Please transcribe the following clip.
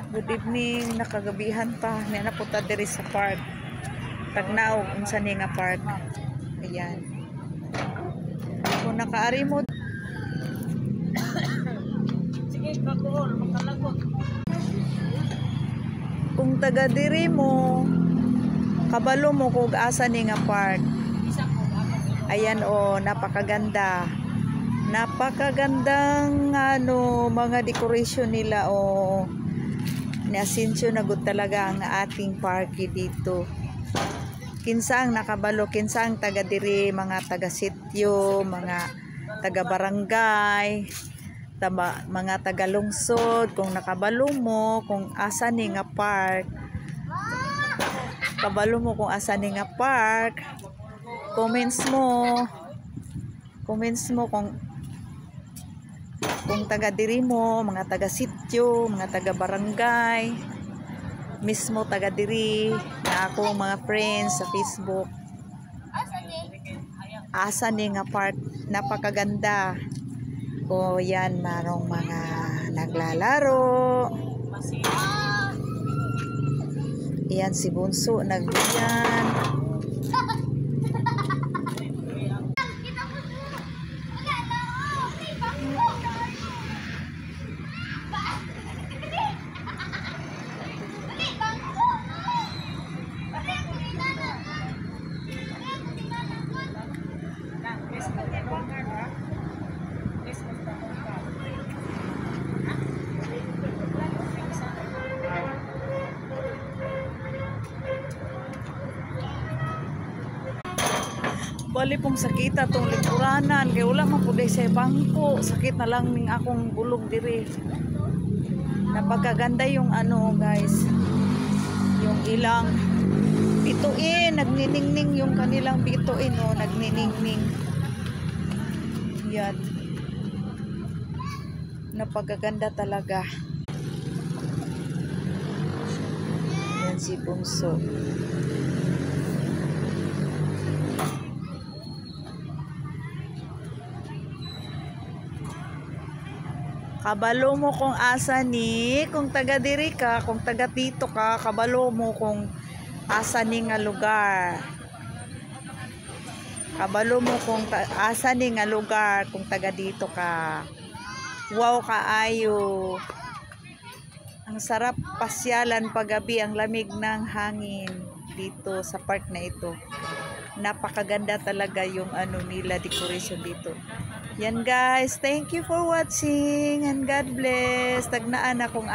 Good evening, nakagabihan pa. May napunta diri sa park. Tagnaw, unsa ni nga park. Ayan. Kung nakaari mo. Sige, kakuhol, makalagot. Kung taga diri mo, kabalo mo kung asa ni nga park. Ayan o, napakaganda. Napakagandang mga decoration nila o. Nasensyo na gud talaga ang ating parke dito. Kinsang nakabalo, kinsang taga diri, mga taga sityo, mga taga barangay, mga taga lungsod, kung nakabalo mo kung asa ni nga park. Kabalo mo kung asa ni nga park. Comments mo kung taga diri mo, mga taga sityo, mga taga barangay, mismo taga diri, na ako mga friends sa Facebook. Asa ni nga park, napakaganda. O yan, marong mga naglalaro. Yan si Bunso, nagbiyan. Bali pong sakita tong lingkuranan kay wala man pud sa bangko, sakit na lang ning akong bulog diri. Napakaganda yung guys, yung ilang bituin, nagniningning yung kanilang bituin nagniningning. Yan, napakaganda talaga. Yan si Bunso. Kabalo mo kung asa ni, kung taga diri ka, kung taga dito ka, kabalo mo kung asa ni nga lugar. Kabalo mo kung asa ni nga lugar, kung taga dito ka. Wow, kaayo. Ang sarap pasyalan paggabi, ang lamig ng hangin dito sa park na ito. Napakaganda talaga yung nila decoration dito. Yan guys, thank you for watching and God bless. Tagnaan akong